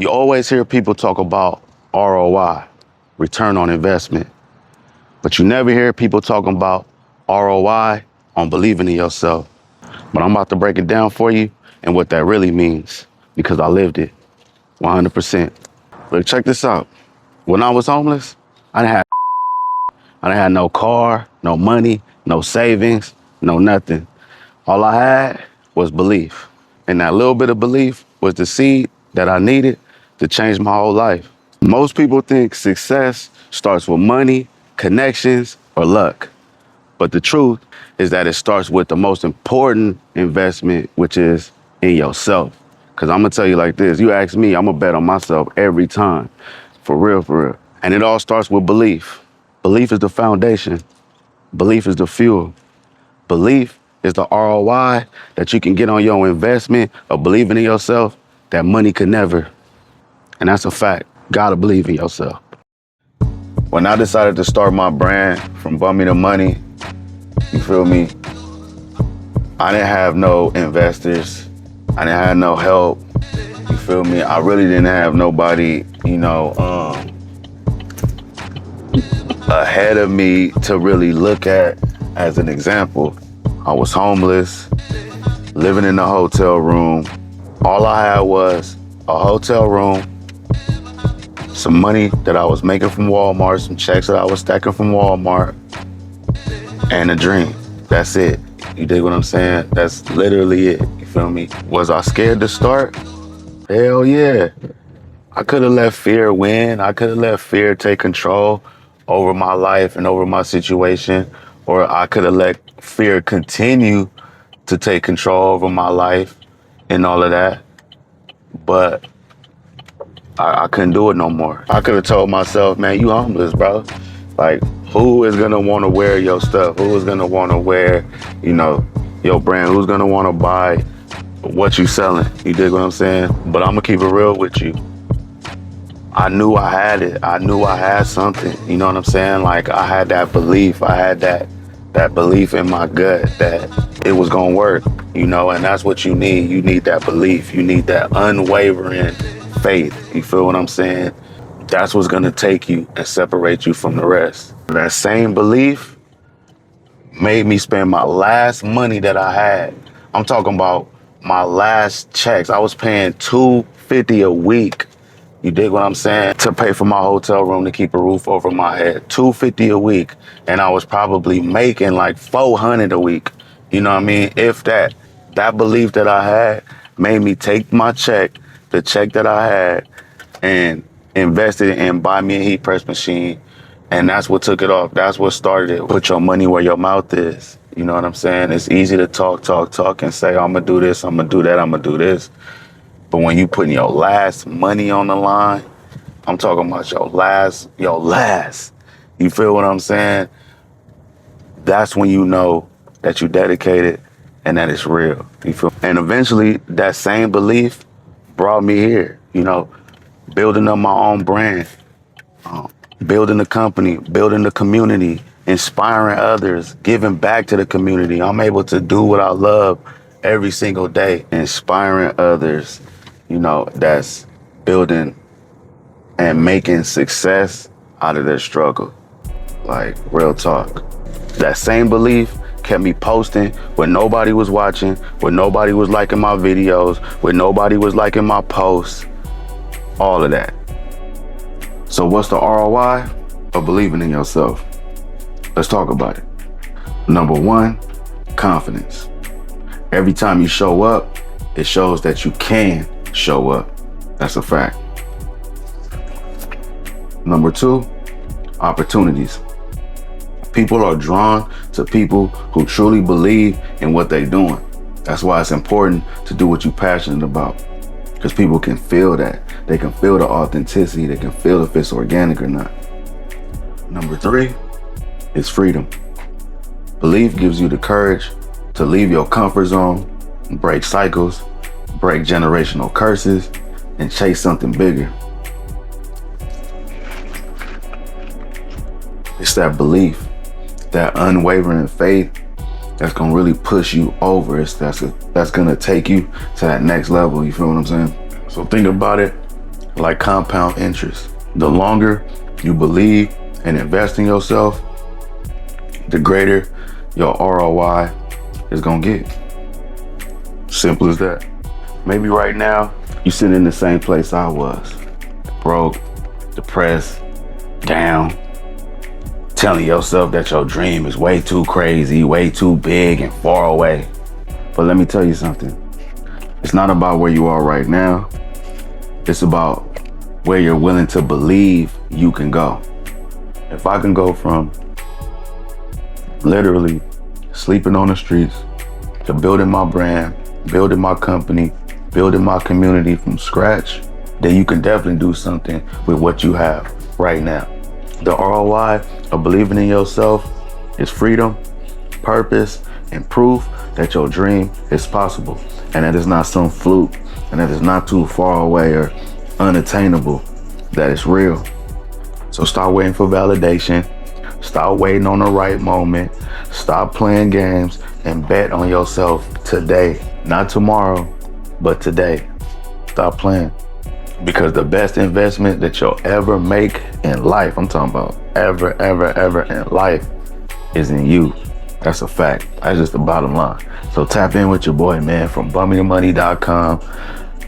You always hear people talk about ROI, return on investment, but you never hear people talking about ROI on believing in yourself. But I'm about to break it down for you and what that really means, because I lived it 100%. Look, check this out. When I was homeless, I didn't have no car, no money, no savings, no nothing. All I had was belief. And that little bit of belief was the seed that I needed to change my whole life. Most people think success starts with money, connections, or luck. But the truth is that it starts with the most important investment, which is in yourself. Because I'm going to tell you like this. You ask me, I'm going to bet on myself every time. For real, for real. And it all starts with belief. Belief is the foundation. Belief is the fuel. Belief is the ROI that you can get on your investment of believing in yourself that money could never. And that's a fact. Gotta believe in yourself. When I decided to start my brand from Bummy to Money, you feel me? I didn't have no investors. I didn't have no help. You feel me? I really didn't have nobody, ahead of me to really look at as an example. I was homeless, living in a hotel room. All I had was a hotel room, some money that I was making from Walmart, some checks that I was stacking from Walmart, and a dream. That's it. You dig what I'm saying? That's literally it. You feel me? Was I scared to start? Hell yeah. I could have let fear win. I could have let fear take control over my life and over my situation, or I could have let fear continue to take control over my life and all of that. But I couldn't do it no more. I could have told myself, man, you homeless, bro. Like, who is gonna wanna wear your stuff? Who is gonna wanna wear, your brand? Who's gonna wanna buy what you selling? You dig what I'm saying? But I'm gonna keep it real with you. I knew I had it. I knew I had something. You know what I'm saying? Like, I had that belief. I had that belief in my gut that it was gonna work, and that's what you need. You need that belief. You need that unwavering faith. You feel what I'm saying? That's what's gonna take you and separate you from the rest. That same belief made me spend my last money that I had. I'm talking about my last checks. I was paying $250 a week. You dig what I'm saying? To pay for my hotel room, to keep a roof over my head. $250 a week. And I was probably making like $400 a week. You know what I mean? If that belief that I had made me take my check, the check that I had, and invest it and buy me a heat press machine. And that's what took it off. That's what started it. Put your money where your mouth is. You know what I'm saying? It's easy to talk and say, I'm gonna do this, I'm gonna do that, I'm gonna do this. But when you putting your last money on the line, I'm talking about your last. You feel what I'm saying? That's when you know that you dedicated and that it's real. You feel? And eventually that same belief brought me here, building up my own brand, building the company, building the community, inspiring others, giving back to the community. I'm able to do what I love every single day, inspiring others, that's building and making success out of their struggle. Like, real talk. That same belief kept me posting when nobody was watching, when nobody was liking my videos, when nobody was liking my posts, all of that. So what's the ROI of believing in yourself? Let's talk about it. Number one, confidence. Every time you show up, it shows that you can show up. That's a fact. Number two, opportunities. People are drawn to people who truly believe in what they're doing. That's why it's important to do what you're passionate about, because people can feel that. They can feel the authenticity. They can feel if it's organic or not. Number three is freedom. Belief gives you the courage to leave your comfort zone, break cycles, break generational curses, and chase something bigger. It's that belief, that unwavering faith that's gonna really push you over. That's gonna take you to that next level. You feel what I'm saying? So think about it like compound interest. The longer you believe and invest in yourself, the greater your ROI is gonna get. Simple as that. Maybe right now, you sitting in the same place I was. Broke, depressed, down, telling yourself that your dream is way too crazy, way too big and far away. But let me tell you something. It's not about where you are right now. It's about where you're willing to believe you can go. If I can go from literally sleeping on the streets to building my brand, building my company, building my community from scratch, then you can definitely do something with what you have right now. The ROI of believing in yourself is freedom, purpose, and proof that your dream is possible, and that it's not some fluke, and that it's not too far away or unattainable, that it's real. So stop waiting for validation. Stop waiting on the right moment. Stop playing games and bet on yourself today. Not tomorrow, but today. Stop playing. Because the best investment that you'll ever make in life, I'm talking about ever in life, is in you. That's a fact. That's just the bottom line. So tap in with your boy, man, from bummingthemoney.com.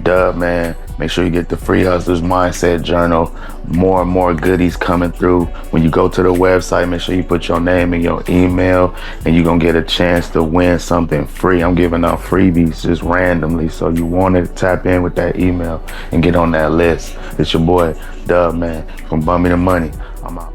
Dub, man. Make sure you get the Free Hustlers Mindset Journal. More and more goodies coming through. When you go to the website, make sure you put your name and your email, and you're going to get a chance to win something free. I'm giving out freebies just randomly. So you want to tap in with that email and get on that list. It's your boy, Dub, man, from Bumming the Money. I'm out.